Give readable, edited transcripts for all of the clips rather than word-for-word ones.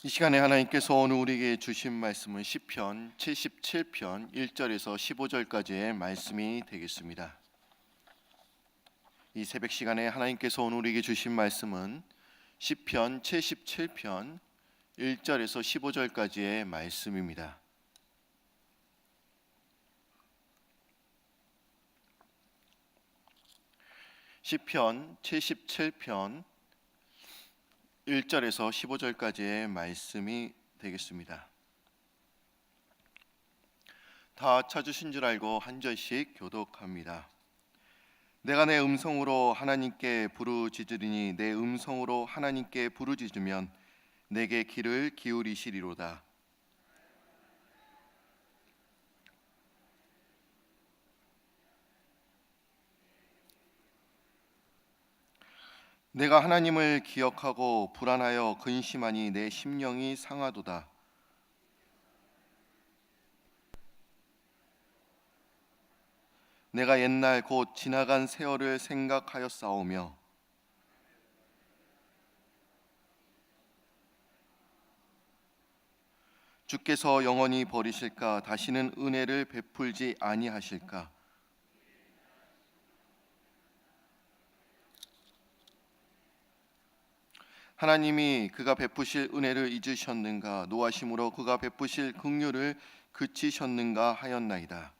이 시간에 하나님께서 오늘 우리에게 주신 말씀은 시편 77편 1절에서 15절까지의 말씀이 되겠습니다. 이 새벽 시간에 하나님께서 오늘 우리에게 주신 말씀은 시편 77편 1절에서 15절까지의 말씀입니다. 시편 77편 1절에서 15절까지의 말씀이 되겠습니다. 다 찾으신 줄 알고 한 절씩 교독합니다. 내가 내 음성으로 하나님께 부르짖으리니 내 음성으로 하나님께 부르짖으면 내게 귀를 기울이시리로다. 내가 하나님을 기억하고 불안하여 근심하니 내 심령이 상하도다. 내가 옛날 곧 지나간 세월을 생각하여 싸우며 주께서 영원히 버리실까? 다시는 은혜를 베풀지 아니하실까? 하나님이 그가 베푸실 은혜를 잊으셨는가? 노하심으로 그가 베푸실 긍휼을 그치셨는가 하였나이다.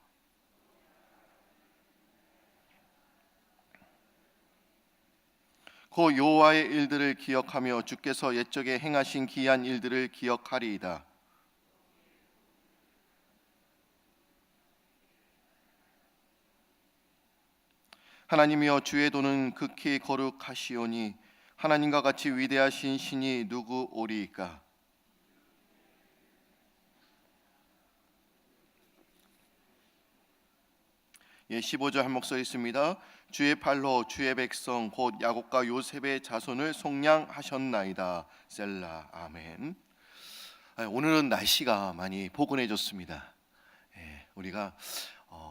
고 여호와의 일들을 기억하며 주께서 옛적에 행하신 기이한 일들을 기억하리이다. 하나님이여 주의 도는 극히 거룩하시오니 하나님과 같이 위대하신 신이 누구 오리이까? 예, 15절 한 목소리 있습니다. 주의 팔로 주의 백성 곧 야곱과 요셉의 자손을 속량하셨나이다. 셀라. 아멘. 오늘은 날씨가 많이 포근해졌습니다. 예, 우리가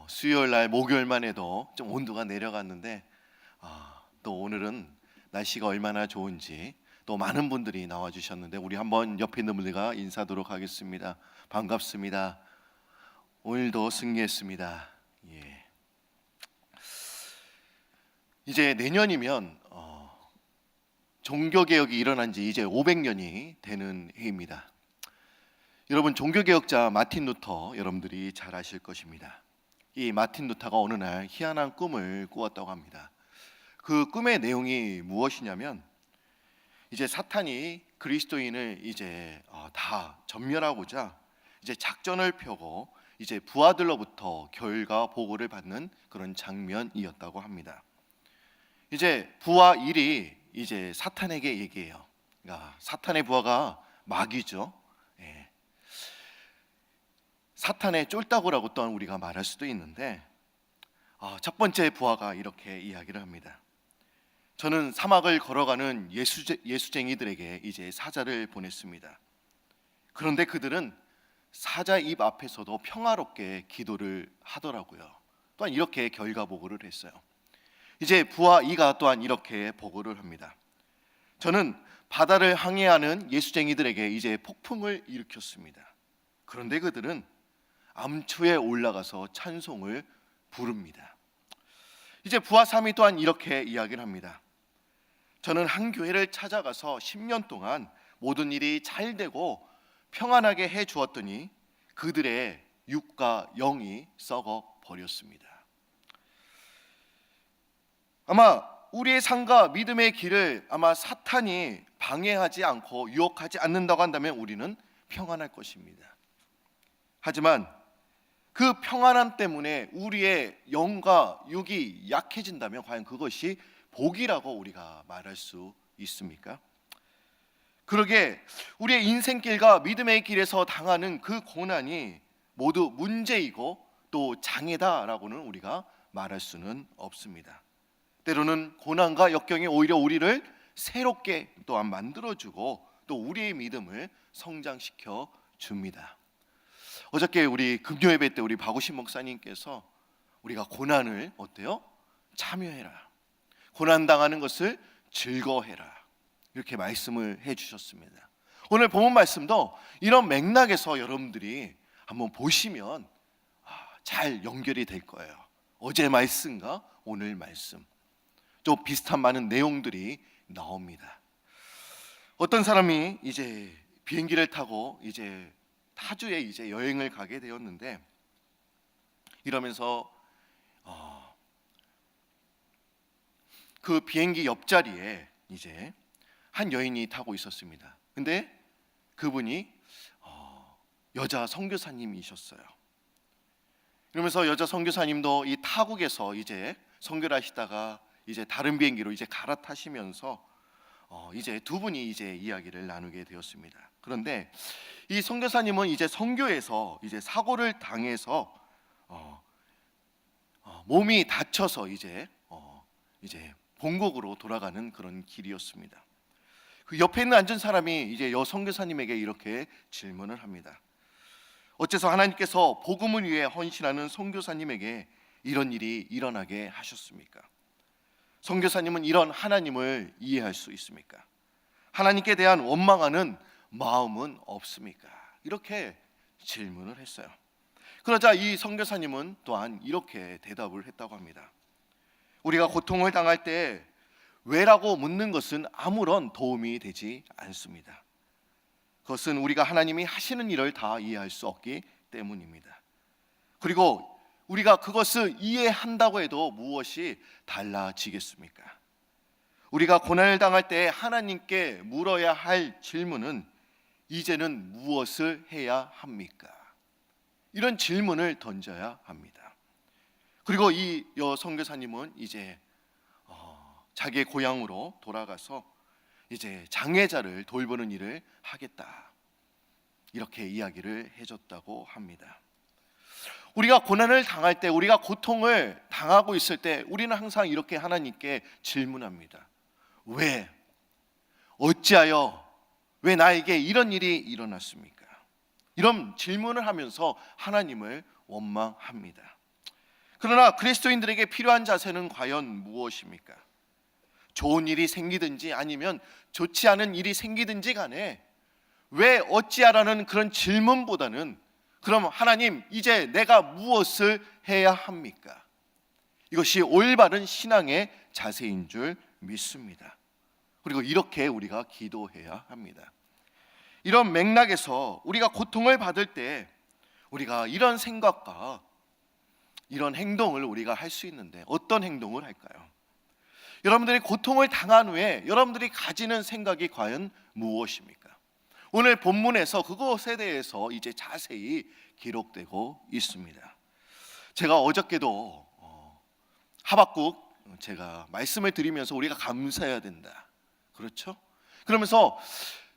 수요일 날 목요일만 해도 좀 온도가 내려갔는데 또 오늘은 날씨가 얼마나 좋은지 또 많은 분들이 나와주셨는데 우리 한번 옆에 있는 분들과 인사하도록 하겠습니다. 반갑습니다. 오늘도 승리했습니다. 예. 이제 내년이면 종교개혁이 일어난 지 이제 500년이 되는 해입니다. 여러분, 종교개혁자 마틴 루터 여러분들이 잘 아실 것입니다. 이 마틴 루터가 어느 날 희한한 꿈을 꾸었다고 합니다. 그 꿈의 내용이 무엇이냐면 이제 사탄이 그리스도인을 이제 다 전멸하고자 이제 작전을 펴고 이제 부하들로부터 결과 보고를 받는 그런 장면이었다고 합니다. 이제 부하 1이 이제 사탄에게 얘기해요. 그러니까 사탄의 부하가 마귀죠. 예. 사탄의 쫄따구라고 또한 우리가 말할 수도 있는데 첫 번째 부하가 이렇게 이야기를 합니다. 저는 사막을 걸어가는 예수쟁이들에게 이제 사자를 보냈습니다. 그런데 그들은 사자 입 앞에서도 평화롭게 기도를 하더라고요. 또한 이렇게 결과 보고를 했어요. 이제 부하 2가 또한 이렇게 보고를 합니다. 저는 바다를 항해하는 예수쟁이들에게 이제 폭풍을 일으켰습니다. 그런데 그들은 암초에 올라가서 찬송을 부릅니다. 이제 부하 3이 또한 이렇게 이야기를 합니다. 저는 한 교회를 찾아가서 10년 동안 모든 일이 잘 되고 평안하게 해 주었더니 그들의 육과 영이 썩어 버렸습니다. 아마 우리의 삶과 믿음의 길을 아마 사탄이 방해하지 않고 유혹하지 않는다고 한다면 우리는 평안할 것입니다. 하지만 그 평안함 때문에 우리의 영과 육이 약해진다면 과연 그것이 복이라고 우리가 말할 수 있습니까? 그러게 우리의 인생길과 믿음의 길에서 당하는 그 고난이 모두 문제이고 또 장애다라고는 우리가 말할 수는 없습니다. 때로는 고난과 역경이 오히려 우리를 새롭게 또한 만들어주고 또 우리의 믿음을 성장시켜 줍니다. 어저께 우리 금요예배 때 우리 박우신 목사님께서 우리가 고난을 어때요? 참여해라. 고난당하는 것을 즐거워해라. 이렇게 말씀을 해주셨습니다. 오늘 본문 말씀도 이런 맥락에서 여러분들이 한번 보시면 잘 연결이 될 거예요. 어제 말씀과 오늘 말씀 좀 비슷한 많은 내용들이 나옵니다. 어떤 사람이 이제 비행기를 타고 이제 타주에 이제 여행을 가게 되었는데, 이러면서 그 비행기 옆자리에 이제 한 여인이 타고 있었습니다. 근데 그분이 여자 선교사님이셨어요. 그러면서 여자 선교사님도 이 타국에서 이제 선교를 하시다가 이제 다른 비행기로 이제 갈아타시면서 이제 두 분이 이제 이야기를 나누게 되었습니다. 그런데 이 선교사님은 이제 선교에서 이제 사고를 당해서 몸이 다쳐서 이제 본국으로 돌아가는 그런 길이었습니다. 그 옆에 있는 앉은 사람이 이제 여 선교사님에게 이렇게 질문을 합니다. 어째서 하나님께서 복음을 위해 헌신하는 선교사님에게 이런 일이 일어나게 하셨습니까? 선교사님은 이런 하나님을 이해할 수 있습니까? 하나님께 대한 원망하는 마음은 없습니까? 이렇게 질문을 했어요. 그러자 이 선교사님은 또한 이렇게 대답을 했다고 합니다. 우리가 고통을 당할 때 왜라고 묻는 것은 아무런 도움이 되지 않습니다. 그것은 우리가 하나님이 하시는 일을 다 이해할 수 없기 때문입니다. 그리고 우리가 그것을 이해한다고 해도 무엇이 달라지겠습니까? 우리가 고난을 당할 때 하나님께 물어야 할 질문은 이제는 무엇을 해야 합니까? 이런 질문을 던져야 합니다. 그리고 이 선교사님은 이제 자기의 고향으로 돌아가서 이제 장애자를 돌보는 일을 하겠다, 이렇게 이야기를 해줬다고 합니다. 우리가 고난을 당할 때, 우리가 고통을 당하고 있을 때 우리는 항상 이렇게 하나님께 질문합니다. 왜? 어찌하여? 왜 나에게 이런 일이 일어났습니까? 이런 질문을 하면서 하나님을 원망합니다. 그러나 그리스도인들에게 필요한 자세는 과연 무엇입니까? 좋은 일이 생기든지 아니면 좋지 않은 일이 생기든지 간에 왜 어찌하라는 그런 질문보다는 그럼 하나님, 이제 내가 무엇을 해야 합니까? 이것이 올바른 신앙의 자세인 줄 믿습니다. 그리고 이렇게 우리가 기도해야 합니다. 이런 맥락에서 우리가 고통을 받을 때 우리가 이런 생각과 이런 행동을 우리가 할 수 있는데 어떤 행동을 할까요? 여러분들이 고통을 당한 후에 여러분들이 가지는 생각이 과연 무엇입니까? 오늘 본문에서 그것에 대해서 이제 자세히 기록되고 있습니다. 제가 어저께도 하박국 제가 말씀을 드리면서 우리가 감사해야 된다, 그렇죠? 그러면서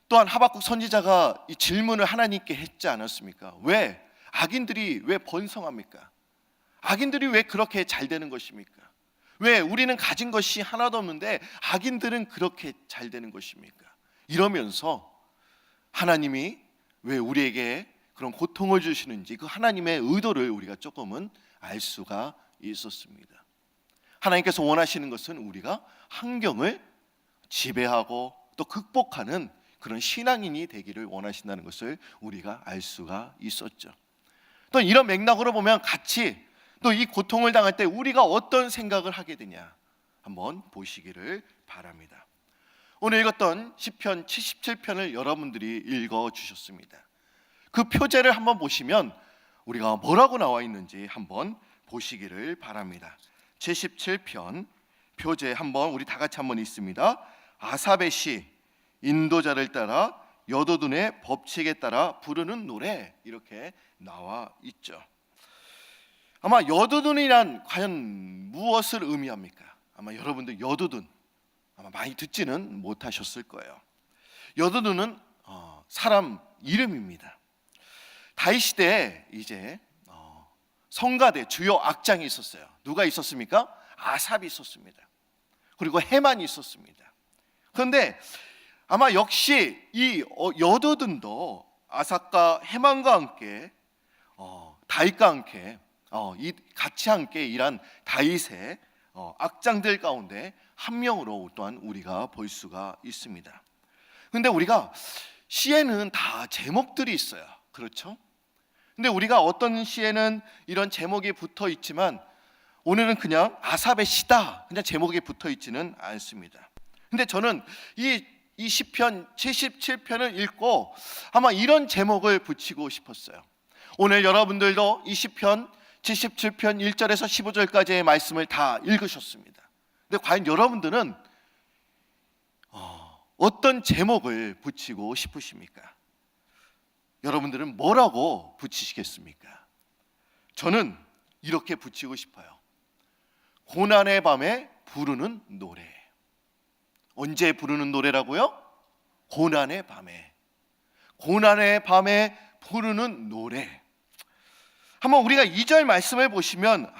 또한 하박국 선지자가 이 질문을 하나님께 했지 않았습니까? 왜 악인들이 왜 번성합니까? 악인들이 왜 그렇게 잘 되는 것입니까? 왜 우리는 가진 것이 하나도 없는데 악인들은 그렇게 잘 되는 것입니까? 이러면서 하나님이 왜 우리에게 그런 고통을 주시는지 그 하나님의 의도를 우리가 조금은 알 수가 있었습니다. 하나님께서 원하시는 것은 우리가 환경을 지배하고 또 극복하는 그런 신앙인이 되기를 원하신다는 것을 우리가 알 수가 있었죠. 또 이런 맥락으로 보면 같이 또 이 고통을 당할 때 우리가 어떤 생각을 하게 되냐 한번 보시기를 바랍니다. 오늘 읽었던 시편 77편을 여러분들이 읽어주셨습니다. 그 표제를 한번 보시면 우리가 뭐라고 나와 있는지 한번 보시기를 바랍니다. 77편 표제 한번 우리 다 같이 한번 읽습니다. 아삽의 시, 인도자를 따라 여도둔의 법칙에 따라 부르는 노래, 이렇게 나와 있죠. 아마 여도둔이란 과연 무엇을 의미합니까? 아마 여러분들 여도둔 아마 많이 듣지는 못하셨을 거예요. 여도둔은 사람 이름입니다. 다윗 시대에 이제 성가대 주요 악장이 있었어요. 누가 있었습니까? 아삽이 있었습니다. 그리고 해만이 있었습니다. 그런데 아마 역시 이 여도둔도 아삽과 해만과 함께 다윗과 함께 같이 함께 일한 다윗의 악장들 가운데 한 명으로 또한 우리가 볼 수가 있습니다. 그런데 우리가 시에는 다 제목들이 있어요. 그렇죠? 근데 우리가 어떤 시에는 이런 제목이 붙어 있지만 오늘은 그냥 아삽의 시다, 그냥 제목이 붙어 있지는 않습니다. 근데 저는 이 시편 77편을 읽고 아마 이런 제목을 붙이고 싶었어요. 오늘 여러분들도 이 시편 77편 1절에서 15절까지의 말씀을 다 읽으셨습니다. 근데 과연 여러분들은 어떤 제목을 붙이고 싶으십니까? 여러분들은 뭐라고 붙이시겠습니까? 저는 이렇게 붙이고 싶어요. 고난의 밤에 부르는 노래. 언제 부르는 노래라고요? 고난의 밤에. 고난의 밤에 부르는 노래. 한번 우리가 2절 말씀을 보시면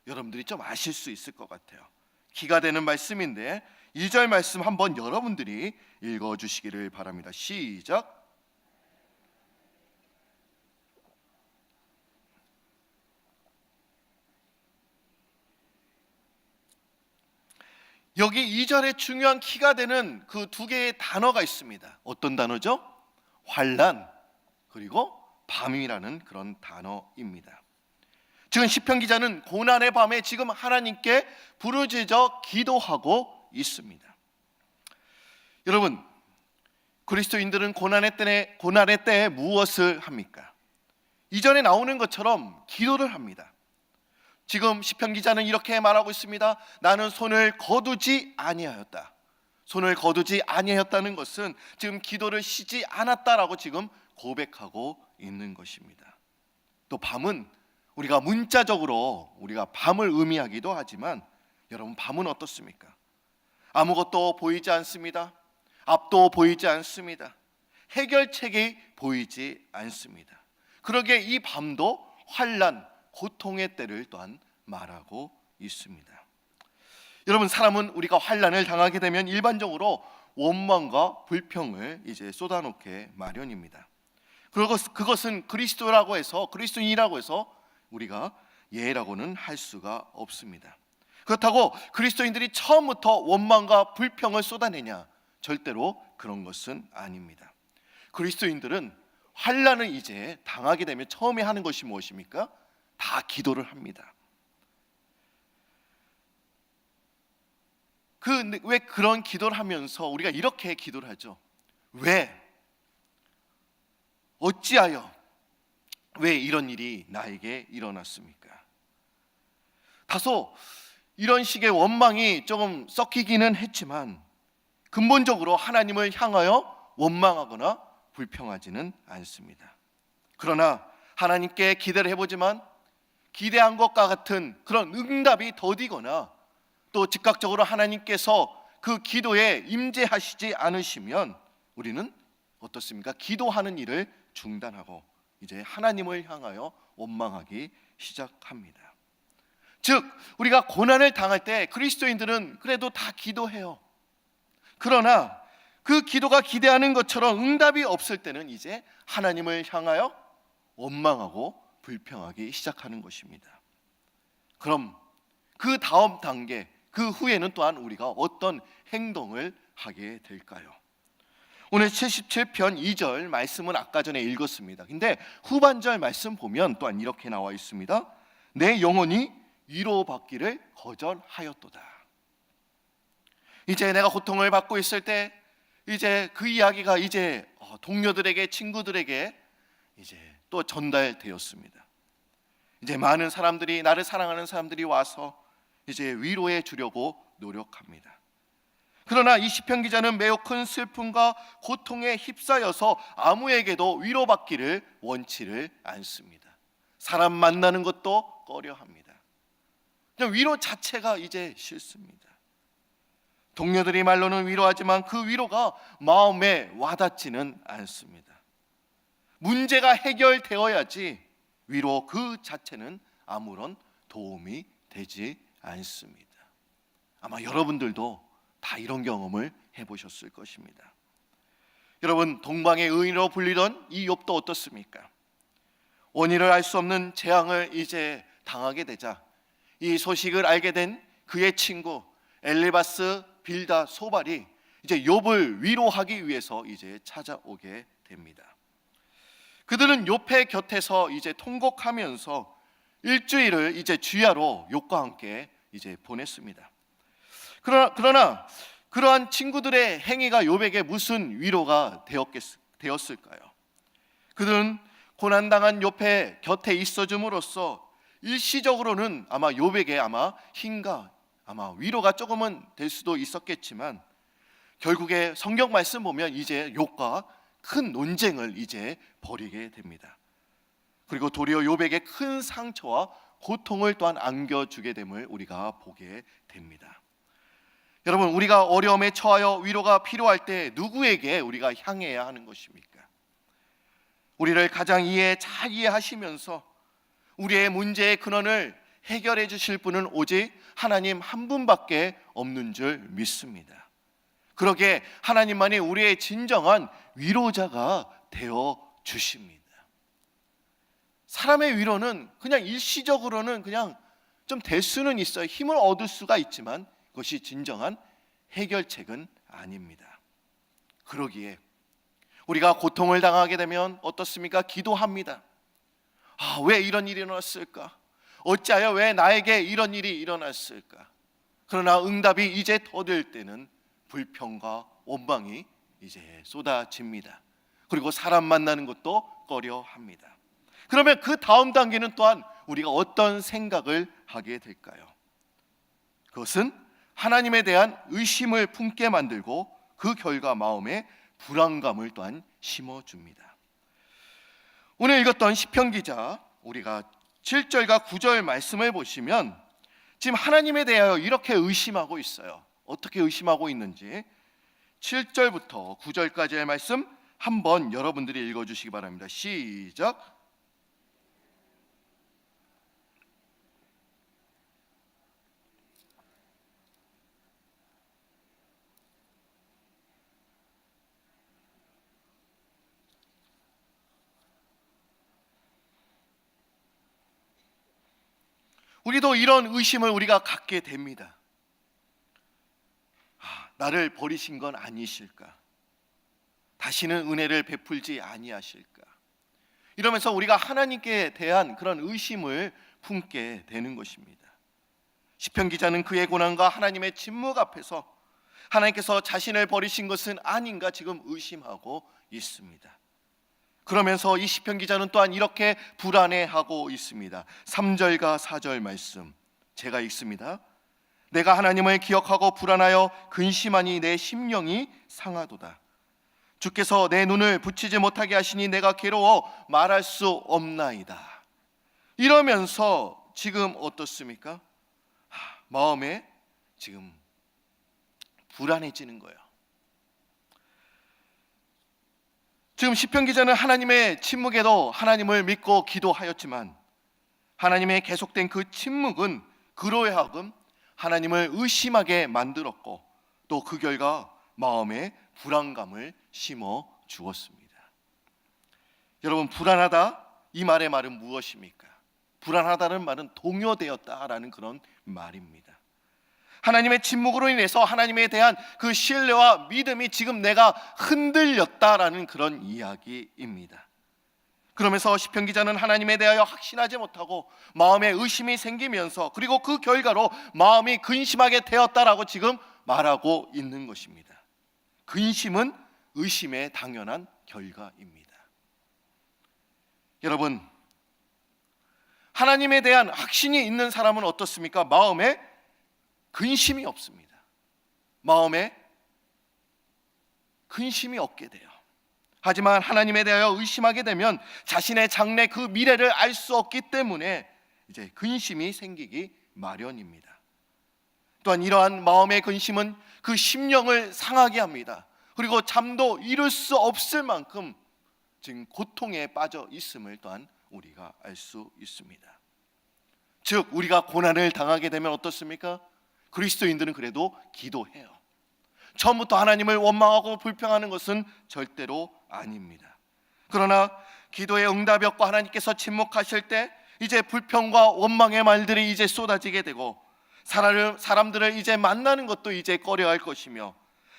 여러분들이 좀 아실 수 있을 것 같아요. 기가 되는 말씀인데 2절 말씀 한번 여러분들이 읽어주시기를 바랍니다. 시작. 여기 2절에 중요한 키가 되는 그 두 개의 단어가 있습니다. 어떤 단어죠? 환난 그리고 밤이라는 그런 단어입니다. 지금 시편 기자는 고난의 밤에 지금 하나님께 부르짖어 기도하고 있습니다. 여러분, 그리스도인들은 고난의 때에 무엇을 합니까? 이전에 나오는 것처럼 기도를 합니다. 지금 시편 기자는 이렇게 말하고 있습니다. 나는 손을 거두지 아니하였다. 손을 거두지 아니하였다는 것은 지금 기도를 쉬지 않았다라고 지금 고백하고 있는 것입니다. 또 밤은 우리가 문자적으로 우리가 밤을 의미하기도 하지만 여러분, 밤은 어떻습니까? 아무것도 보이지 않습니다. 앞도 보이지 않습니다. 해결책이 보이지 않습니다. 그러기에 이 밤도 환난, 고통의 때를 또한 말하고 있습니다. 여러분, 사람은 우리가 환난을 당하게 되면 일반적으로 원망과 불평을 이제 쏟아놓게 마련입니다. 그리고 그것은 그리스도인이라고 해서 우리가 예라고는 할 수가 없습니다. 그렇다고 그리스도인들이 처음부터 원망과 불평을 쏟아내냐? 절대로 그런 것은 아닙니다. 그리스도인들은 환난을 이제 당하게 되면 처음에 하는 것이 무엇입니까? 다 기도를 합니다. 왜 그런 기도를 하면서 우리가 이렇게 기도를 하죠? 왜? 어찌하여? 왜 이런 일이 나에게 일어났습니까? 다소 이런 식의 원망이 조금 섞이기는 했지만 근본적으로 하나님을 향하여 원망하거나 불평하지는 않습니다. 그러나 하나님께 기대를 해보지만 기대한 것과 같은 그런 응답이 더디거나 또 즉각적으로 하나님께서 그 기도에 임재하시지 않으시면 우리는 어떻습니까? 기도하는 일을 중단하고 이제 하나님을 향하여 원망하기 시작합니다. 즉 우리가 고난을 당할 때 그리스도인들은 그래도 다 기도해요. 그러나 그 기도가 기대하는 것처럼 응답이 없을 때는 이제 하나님을 향하여 원망하고 불평하기 시작하는 것입니다. 그럼 그 다음 단계, 그 후에는 또한 우리가 어떤 행동을 하게 될까요? 오늘 77편 2절 말씀은 아까 전에 읽었습니다. 근데 후반절 말씀 보면 또한 이렇게 나와 있습니다. 내 영혼이 위로받기를 거절하였도다. 이제 내가 고통을 받고 있을 때 이제 그 이야기가 이제 동료들에게, 친구들에게 이제 또 전달되었습니다. 이제 많은 사람들이, 나를 사랑하는 사람들이 와서 이제 위로해 주려고 노력합니다. 그러나 이 시편 기자는 매우 큰 슬픔과 고통에 휩싸여서 아무에게도 위로받기를 원치를 않습니다. 사람 만나는 것도 꺼려합니다. 그냥 위로 자체가 이제 싫습니다. 동료들이 말로는 위로하지만 그 위로가 마음에 와닿지는 않습니다. 문제가 해결되어야지 위로 그 자체는 아무런 도움이 되지 않습니다. 아마 여러분들도 다 이런 경험을 해보셨을 것입니다. 여러분, 동방의 의인으로 불리던 이 욥도 어떻습니까? 원인을 알 수 없는 재앙을 이제 당하게 되자 이 소식을 알게 된 그의 친구 엘리바스 빌다 소발이 이제 욥을 위로하기 위해서 이제 찾아오게 됩니다. 그들은 욥의 곁에서 이제 통곡하면서 일주일을 이제 주야로 욥과 함께 이제 보냈습니다. 그러나 그러한 친구들의 행위가 욥에게 무슨 위로가 되었을까요? 그들은 고난당한 욥의 곁에 있어줌으로써 일시적으로는 아마 욥에게 힘과 위로가 조금은 될 수도 있었겠지만, 결국에 성경 말씀 보면 이제 욥과 큰 논쟁을 이제 벌이게 됩니다. 그리고 도리어 욥에게 큰 상처와 고통을 또한 안겨주게 됨을 우리가 보게 됩니다. 여러분, 우리가 어려움에 처하여 위로가 필요할 때 누구에게 우리가 향해야 하는 것입니까? 우리를 가장 잘 이해하시면서 우리의 문제의 근원을 해결해 주실 분은 오직 하나님 한 분밖에 없는 줄 믿습니다. 그러기에 하나님만이 우리의 진정한 위로자가 되어 주십니다. 사람의 위로는 그냥 일시적으로는 그냥 좀 될 수는 있어요. 힘을 얻을 수가 있지만 그것이 진정한 해결책은 아닙니다. 그러기에 우리가 고통을 당하게 되면 어떻습니까? 기도합니다. 왜 이런 일이 일어났을까? 어찌하여 왜 나에게 이런 일이 일어났을까? 그러나 응답이 이제 더딜 때는 불평과 원망이 이제 쏟아집니다. 그리고 사람 만나는 것도 꺼려합니다. 그러면 그 다음 단계는 또한 우리가 어떤 생각을 하게 될까요? 그것은 하나님에 대한 의심을 품게 만들고 그 결과 마음에 불안감을 또한 심어줍니다. 오늘 읽었던 시편 기자, 우리가 7절과 9절 말씀을 보시면 지금 하나님에 대하여 이렇게 의심하고 있어요. 어떻게 의심하고 있는지 7절부터 9절까지의 말씀 한번 여러분들이 읽어주시기 바랍니다. 시작. 우리도 이런 의심을 우리가 갖게 됩니다. 나를 버리신 건 아니실까? 다시는 은혜를 베풀지 아니하실까? 이러면서 우리가 하나님께 대한 그런 의심을 품게 되는 것입니다. 시편 기자는 그의 고난과 하나님의 침묵 앞에서 하나님께서 자신을 버리신 것은 아닌가 지금 의심하고 있습니다. 그러면서 이 시편 기자는 또한 이렇게 불안해하고 있습니다. 3절과 4절 말씀 제가 읽습니다. 내가 하나님을 기억하고 불안하여 근심하니 내 심령이 상하도다. 주께서 내 눈을 붙이지 못하게 하시니 내가 괴로워 말할 수 없나이다. 이러면서 지금 어떻습니까? 마음에 지금 불안해지는 거예요. 지금 시편 기자는 하나님의 침묵에도 하나님을 믿고 기도하였지만 하나님의 계속된 그 침묵은 그로 하여금 하나님을 의심하게 만들었고 또 그 결과 마음에 불안감을 심어 주었습니다. 여러분, 불안하다 이 말의 말은 무엇입니까? 불안하다는 말은 동요되었다라는 그런 말입니다. 하나님의 침묵으로 인해서 하나님에 대한 그 신뢰와 믿음이 지금 내가 흔들렸다라는 그런 이야기입니다. 그러면서 시편 기자는 하나님에 대하여 확신하지 못하고 마음에 의심이 생기면서 그리고 그 결과로 마음이 근심하게 되었다라고 지금 말하고 있는 것입니다. 근심은 의심의 당연한 결과입니다. 여러분, 하나님에 대한 확신이 있는 사람은 어떻습니까? 마음에 근심이 없습니다. 마음에 근심이 없게 돼요. 하지만 하나님에 대하여 의심하게 되면 자신의 장래 그 미래를 알 수 없기 때문에 이제 근심이 생기기 마련입니다. 또한 이러한 마음의 근심은 그 심령을 상하게 합니다. 그리고 잠도 이룰 수 없을 만큼 지금 고통에 빠져 있음을 또한 우리가 알 수 있습니다. 즉 우리가 고난을 당하게 되면 어떻습니까? 그리스도인들은 그래도 기도해요. 처음부터 하나님을 원망하고 불평하는 것은 절대로 아닙니다. 그러나 기도의 응답이 없고 하나님께서 침묵하실 때 이제 불평과 원망의 말들이 이제 쏟아지게 되고 사람들을 이제 만나는 것도 이제 꺼려할 것이며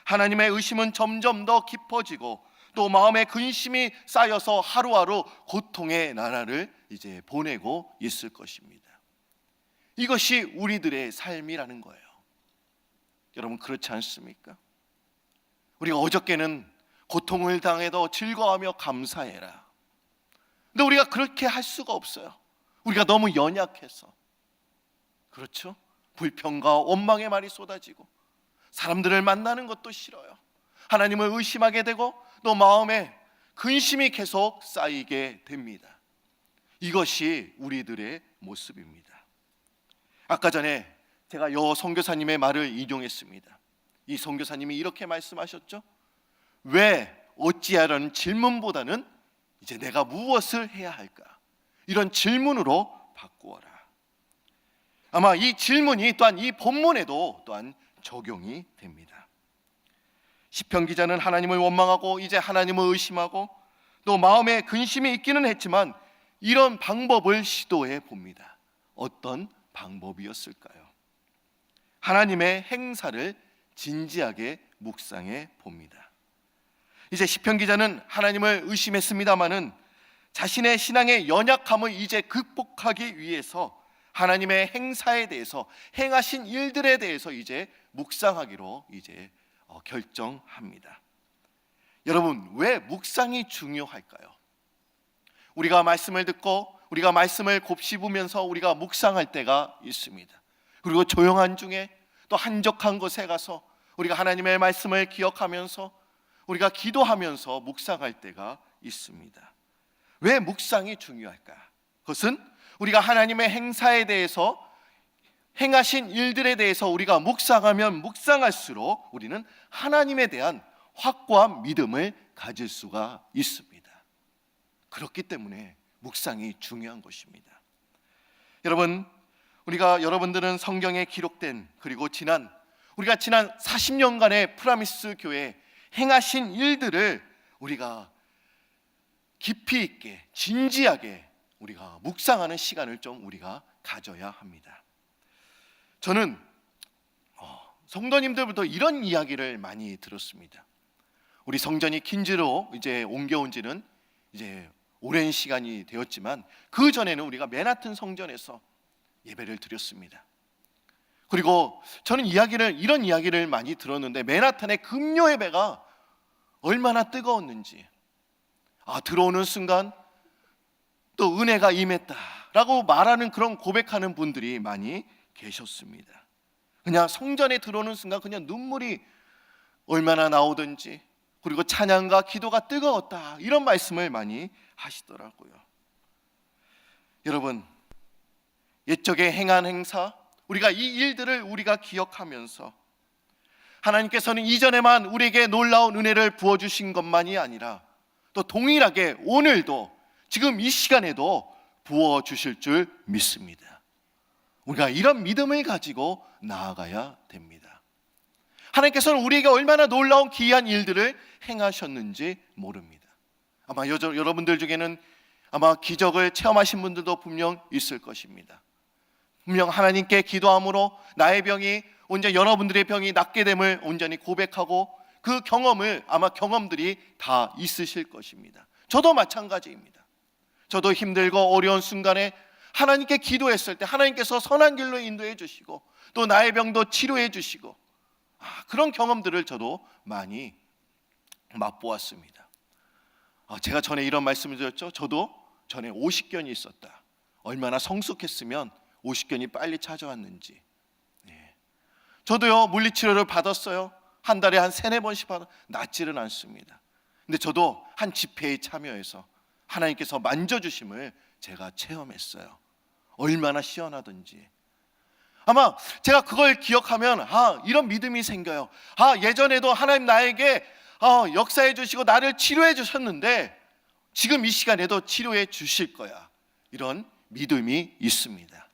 하나님의 의심은 점점 더 깊어지고 또 마음의 근심이 쌓여서 하루하루 고통의 나라를 이제 보내고 있을 것입니다. 이것이 우리들의 삶이라는 거예요. 여러분, 그렇지 않습니까? 우리가 어저께는 고통을 당해도 즐거워하며 감사해라. 근데 우리가 그렇게 할 수가 없어요. 우리가 너무 연약해서. 그렇죠? 불평과 원망의 말이 쏟아지고 사람들을 만나는 것도 싫어요. 하나님을 의심하게 되고 또 마음에 근심이 계속 쌓이게 됩니다. 이것이 우리들의 모습입니다. 아까 전에 제가 여 선교사님의 말을 인용했습니다. 이 선교사님이 이렇게 말씀하셨죠. 왜 어찌하라는 질문보다는 이제 내가 무엇을 해야 할까? 이런 질문으로 바꾸어라. 아마 이 질문이 또한 이 본문에도 또한 적용이 됩니다. 시편 기자는 하나님을 원망하고 이제 하나님을 의심하고 또 마음에 근심이 있기는 했지만 이런 방법을 시도해 봅니다. 어떤 방법이었을까요? 하나님의 행사를 진지하게 묵상해 봅니다. 이제 시편 기자는 하나님을 의심했습니다마는 자신의 신앙의 연약함을 이제 극복하기 위해서 하나님의 행사에 대해서 행하신 일들에 대해서 이제 묵상하기로 이제 결정합니다. 여러분, 왜 묵상이 중요할까요? 우리가 말씀을 듣고 우리가 말씀을 곱씹으면서 우리가 묵상할 때가 있습니다. 그리고 조용한 중에 또 한적한 곳에 가서 우리가 하나님의 말씀을 기억하면서 우리가 기도하면서 묵상할 때가 있습니다. 왜 묵상이 중요할까? 그것은 우리가 하나님의 행사에 대해서 행하신 일들에 대해서 우리가 묵상하면 묵상할수록 우리는 하나님에 대한 확고한 믿음을 가질 수가 있습니다. 그렇기 때문에 묵상이 중요한 것입니다. 여러분, 여러분들은 성경에 기록된 그리고 우리가 지난 40년간의 프라미스 교회 행하신 일들을 우리가 깊이 있게 진지하게 우리가 묵상하는 시간을 좀 우리가 가져야 합니다. 저는 성도님들부터 이런 이야기를 많이 들었습니다. 우리 성전이 킨즈로 이제 옮겨온 지는 이제 오랜 시간이 되었지만 그 전에는 우리가 맨하튼 성전에서 예배를 드렸습니다. 그리고 저는 이런 이야기를 많이 들었는데 맨하탄의 금요 예배가 얼마나 뜨거웠는지, 들어오는 순간 또 은혜가 임했다라고 말하는 그런 고백하는 분들이 많이 계셨습니다. 그냥 성전에 들어오는 순간 그냥 눈물이 얼마나 나오든지, 그리고 찬양과 기도가 뜨거웠다, 이런 말씀을 많이 하시더라고요. 여러분, 옛적에 행한 행사, 우리가 이 일들을 우리가 기억하면서 하나님께서는 이전에만 우리에게 놀라운 은혜를 부어주신 것만이 아니라 또 동일하게 오늘도 지금 이 시간에도 부어주실 줄 믿습니다. 우리가 이런 믿음을 가지고 나아가야 됩니다. 하나님께서는 우리에게 얼마나 놀라운 기이한 일들을 행하셨는지 모릅니다. 아마 여러분들 중에는 아마 기적을 체험하신 분들도 분명 있을 것입니다. 분명 하나님께 기도함으로 나의 병이 온전히, 여러분들의 병이 낫게 됨을 온전히 고백하고 그 경험들이 다 있으실 것입니다. 저도 마찬가지입니다. 저도 힘들고 어려운 순간에 하나님께 기도했을 때 하나님께서 선한 길로 인도해 주시고 또 나의 병도 치료해 주시고, 그런 경험들을 저도 많이 맛보았습니다. 제가 전에 이런 말씀을 드렸죠. 저도 전에 오십견이 있었다. 얼마나 성숙했으면 오십견이 빨리 찾아왔는지. 저도요, 물리치료를 받았어요. 한 달에 한 3-4번씩 받아. 낫지는 않습니다. 근데 저도 한 집회에 참여해서 하나님께서 만져주심을 제가 체험했어요. 얼마나 시원하든지. 아마 제가 그걸 기억하면 이런 믿음이 생겨요. 예전에도 하나님 나에게 역사해 주시고 나를 치료해 주셨는데 지금 이 시간에도 치료해 주실 거야. 이런 믿음이 있습니다.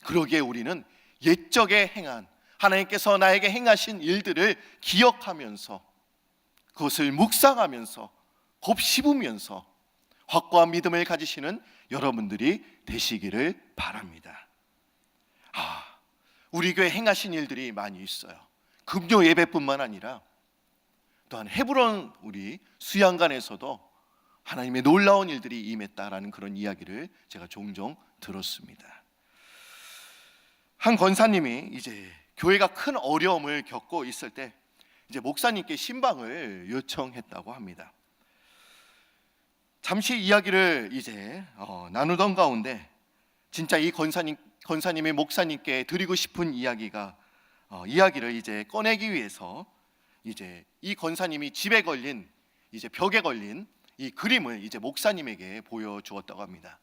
그러기에 우리는 옛적에 행한, 하나님께서 나에게 행하신 일들을 기억하면서 그것을 묵상하면서 곱씹으면서 확고한 믿음을 가지시는 여러분들이 되시기를 바랍니다. 우리 교회 행하신 일들이 많이 있어요. 금요 예배뿐만 아니라 또한 헤브론 우리 수양관에서도 하나님의 놀라운 일들이 임했다라는 그런 이야기를 제가 종종 들었습니다. 한 권사님이 이제 교회가 큰 어려움을 겪고 있을 때 이제 목사님께 신방을 요청했다고 합니다. 잠시 이야기를 이제 나누던 가운데 진짜 이 권사님이 목사님께 드리고 싶은 이야기를 이제 꺼내기 위해서 이제 이 권사님이 집에 걸린 이제 벽에 걸린 이 그림을 이제 목사님에게 보여주었다고 합니다.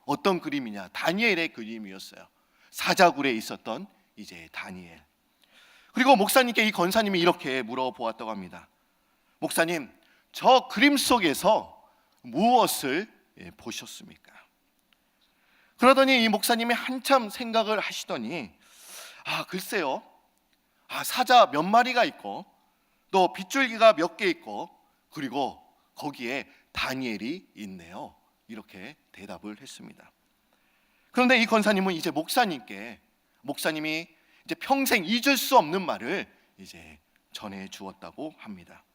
어떤 그림이냐? 다니엘의 그림이었어요. 사자굴에 있었던 이제 다니엘. 그리고 목사님께 이 권사님이 이렇게 물어보았다고 합니다. 목사님, 저 그림 속에서 무엇을 보셨습니까? 그러더니 이 목사님이 한참 생각을 하시더니 글쎄요, 사자 몇 마리가 있고 또 빗줄기가 몇 개 있고 그리고 거기에 다니엘이 있네요. 이렇게 대답을 했습니다. 그런데 이 권사님은 이제 목사님이 이제 평생 잊을 수 없는 말을 이제 전해 주었다고 합니다.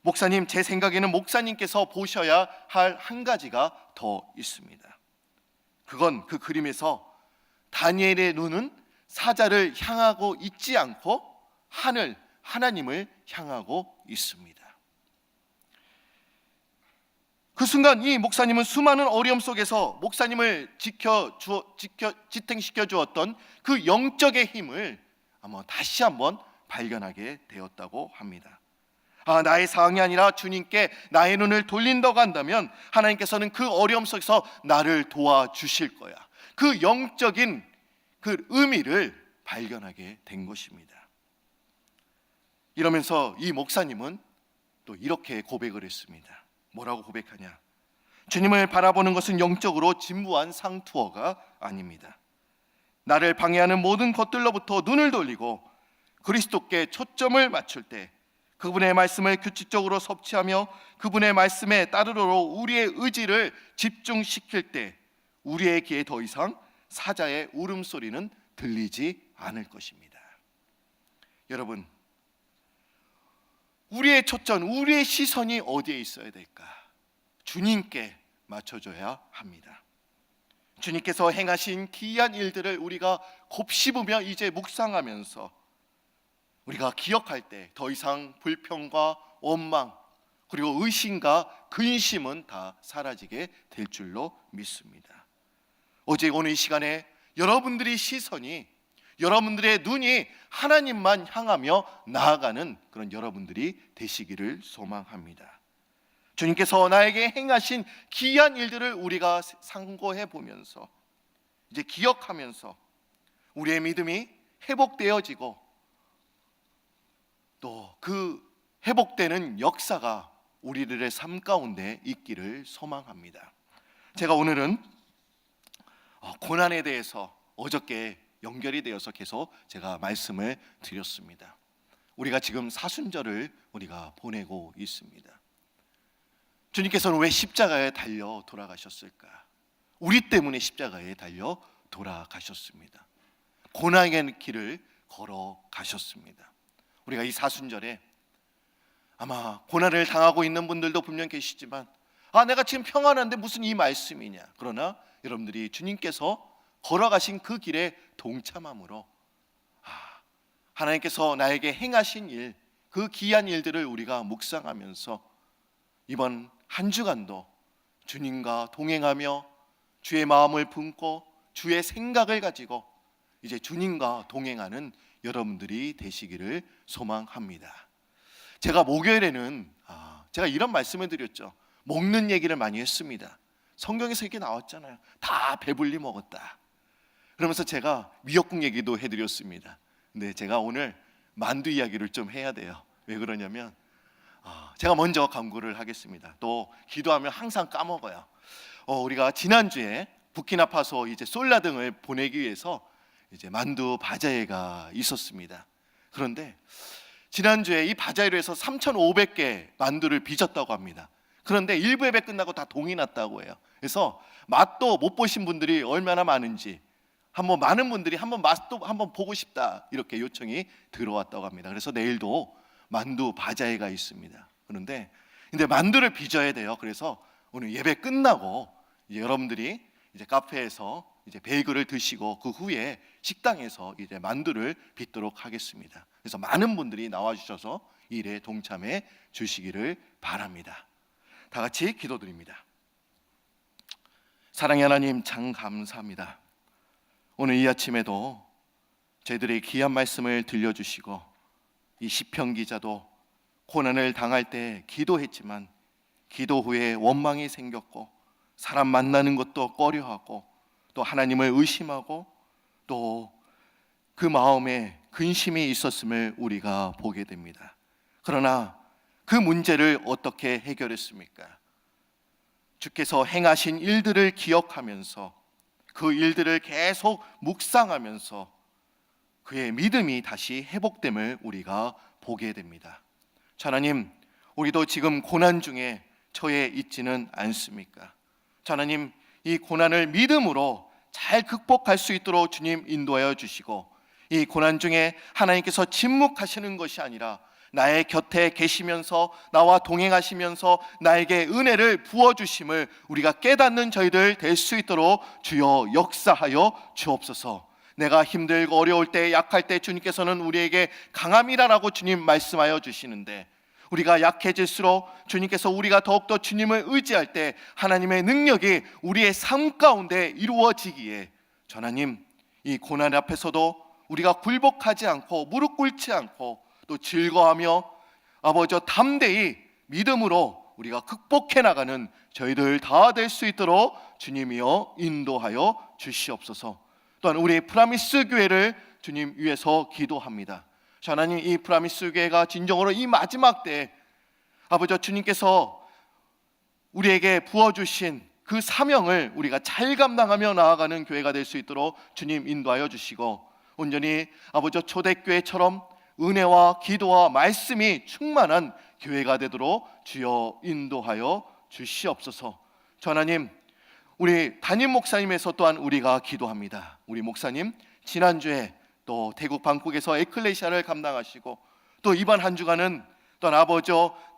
목사님, 제 생각에는 목사님께서 보셔야 할 한 가지가 더 있습니다. 그건 그 그림에서 다니엘의 눈은 사자를 향하고 있지 않고 하나님을 향하고 있습니다. 그 순간 이 목사님은 수많은 어려움 속에서 목사님을 지탱시켜 주었던 그 영적의 힘을 아마 다시 한번 발견하게 되었다고 합니다. 나의 상황이 아니라 주님께 나의 눈을 돌린다고 한다면 하나님께서는 그 어려움 속에서 나를 도와주실 거야. 그 영적인 그 의미를 발견하게 된 것입니다. 이러면서 이 목사님은 또 이렇게 고백을 했습니다. 뭐라고 고백하냐? 주님을 바라보는 것은 영적으로 진부한 상투어가 아닙니다. 나를 방해하는 모든 것들로부터 눈을 돌리고 그리스도께 초점을 맞출 때, 그분의 말씀을 규칙적으로 섭취하며 그분의 말씀에 따르도록 우리의 의지를 집중시킬 때 우리의 귀에 더 이상 사자의 울음소리는 들리지 않을 것입니다. 여러분, 우리의 초점, 우리의 시선이 어디에 있어야 될까? 주님께 맞춰줘야 합니다. 주님께서 행하신 기이한 일들을 우리가 곱씹으며 이제 묵상하면서 우리가 기억할 때 더 이상 불평과 원망 그리고 의심과 근심은 다 사라지게 될 줄로 믿습니다. 오직 오늘 이 시간에 여러분들의 시선이, 여러분들의 눈이 하나님만 향하며 나아가는 그런 여러분들이 되시기를 소망합니다. 주님께서 나에게 행하신 기이한 일들을 우리가 상고해 보면서 이제 기억하면서 우리의 믿음이 회복되어지고 또 그 회복되는 역사가 우리들의 삶 가운데 있기를 소망합니다. 제가 오늘은 고난에 대해서 어저께 연결이 되어서 계속 제가 말씀을 드렸습니다. 우리가 지금 사순절을 우리가 보내고 있습니다. 주님께서는 왜 십자가에 달려 돌아가셨을까? 우리 때문에 십자가에 달려 돌아가셨습니다. 고난의 길을 걸어가셨습니다. 우리가 이 사순절에 아마 고난을 당하고 있는 분들도 분명 계시지만 내가 지금 평안한데 무슨 이 말씀이냐. 그러나 여러분들이 주님께서 걸어가신 그 길에 동참함으로 하나님께서 나에게 행하신 일, 그 기이한 일들을 우리가 묵상하면서 이번 한 주간도 주님과 동행하며 주의 마음을 품고 주의 생각을 가지고 이제 주님과 동행하는 여러분들이 되시기를 소망합니다. 제가 목요일에는 제가 이런 말씀을 드렸죠. 먹는 얘기를 많이 했습니다. 성경에서 이렇게 나왔잖아요. 다 배불리 먹었다. 그러면서 제가 미역국 얘기도 해드렸습니다. 근데 제가 오늘 만두 이야기를 좀 해야 돼요. 왜 그러냐면 제가 먼저 강구를 하겠습니다. 또 기도하면 항상 까먹어요. 우리가 지난주에 부키나파소 이제 솔라 등을 보내기 위해서 이제 만두 바자회가 있었습니다. 그런데 지난주에 이 바자회로 해서 3,500개 만두를 빚었다고 합니다. 그런데 일부 예배 끝나고 다 동이 났다고 해요. 그래서 맛도 못 보신 분들이 얼마나 많은지 많은 분들이 맛도 한번 보고 싶다 이렇게 요청이 들어왔다고 합니다. 그래서 내일도 만두 바자회가 있습니다. 그런데 이제 만두를 빚어야 돼요. 그래서 오늘 예배 끝나고 이제 여러분들이 이제 카페에서 이제 베이글을 드시고 그 후에 식당에서 이제 만두를 빚도록 하겠습니다. 그래서 많은 분들이 나와 주셔서 이 일에 동참해 주시기를 바랍니다. 다 같이 기도드립니다. 사랑의 하나님, 참 감사합니다. 오늘 이 아침에도 저희들의 귀한 말씀을 들려주시고 이 시편 기자도 고난을 당할 때 기도했지만 기도 후에 원망이 생겼고 사람 만나는 것도 꺼려하고 또 하나님을 의심하고 또 그 마음에 근심이 있었음을 우리가 보게 됩니다. 그러나 그 문제를 어떻게 해결했습니까? 주께서 행하신 일들을 기억하면서 그 일들을 계속 묵상하면서 그의 믿음이 다시 회복됨을 우리가 보게 됩니다. 하나님, 우리도 지금 고난 중에 처해 있지는 않습니까? 하나님, 이 고난을 믿음으로 잘 극복할 수 있도록 주님 인도하여 주시고 이 고난 중에 하나님께서 침묵하시는 것이 아니라 나의 곁에 계시면서 나와 동행하시면서 나에게 은혜를 부어주심을 우리가 깨닫는 저희들 될 수 있도록 주여 역사하여 주옵소서. 내가 힘들고 어려울 때 약할 때 주님께서는 우리에게 강함이라라고 주님 말씀하여 주시는데 우리가 약해질수록 주님께서 우리가 더욱더 주님을 의지할 때 하나님의 능력이 우리의 삶 가운데 이루어지기에 하나님, 이 고난 앞에서도 우리가 굴복하지 않고 무릎 꿇지 않고 또 즐거워하며 아버지 담대히 믿음으로 우리가 극복해 나가는 저희들 다 될 수 있도록 주님이여 인도하여 주시옵소서. 또한 우리 프라미스 교회를 주님 위해서 기도합니다. 하나님, 이 프라미스 교회가 진정으로 이 마지막 때 아버지 주님께서 우리에게 부어주신 그 사명을 우리가 잘 감당하며 나아가는 교회가 될 수 있도록 주님 인도하여 주시고 온전히 아버지 초대교회처럼 은혜와 기도와 말씀이 충만한 교회가 되도록 주여 인도하여 주시옵소서. 하나님, 우리 담임 목사님에서 또한 우리가 기도합니다. 우리 목사님 지난주에 또 태국 방콕에서 에클레시아를 감당하시고 또 이번 한 주간은 또한 아버지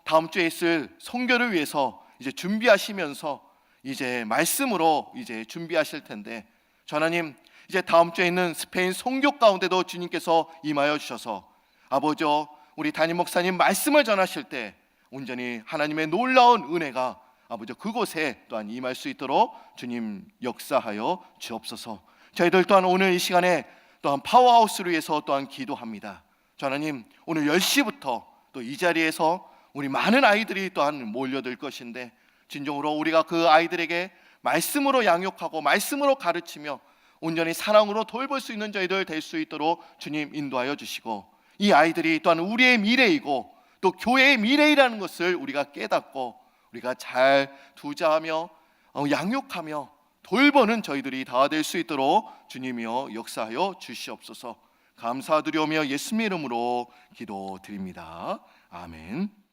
다음 주에 있을 선교를 위해서 이제 준비하시면서 이제 말씀으로 이제 준비하실 텐데 하나님, 이제 다음 주에 있는 스페인 선교 가운데도 주님께서 임하여 주셔서 아버지 우리 담임 목사님 말씀을 전하실 때 온전히 하나님의 놀라운 은혜가 아버지 그곳에 또한 임할 수 있도록 주님 역사하여 주옵소서. 저희들 또한 오늘 이 시간에 또한 파워하우스를 위해서 또한 기도합니다. 하나님, 오늘 10시부터 또 이 자리에서 우리 많은 아이들이 또한 몰려들 것인데 진정으로 우리가 그 아이들에게 말씀으로 양육하고 말씀으로 가르치며 온전히 사랑으로 돌볼 수 있는 저희들 될 수 있도록 주님 인도하여 주시고 이 아이들이 또한 우리의 미래이고 또 교회의 미래이라는 것을 우리가 깨닫고 우리가 잘 투자하며 양육하며 돌보는 저희들이 다 될 수 있도록 주님이여 역사하여 주시옵소서. 감사드리오며 예수님의 이름으로 기도드립니다. 아멘.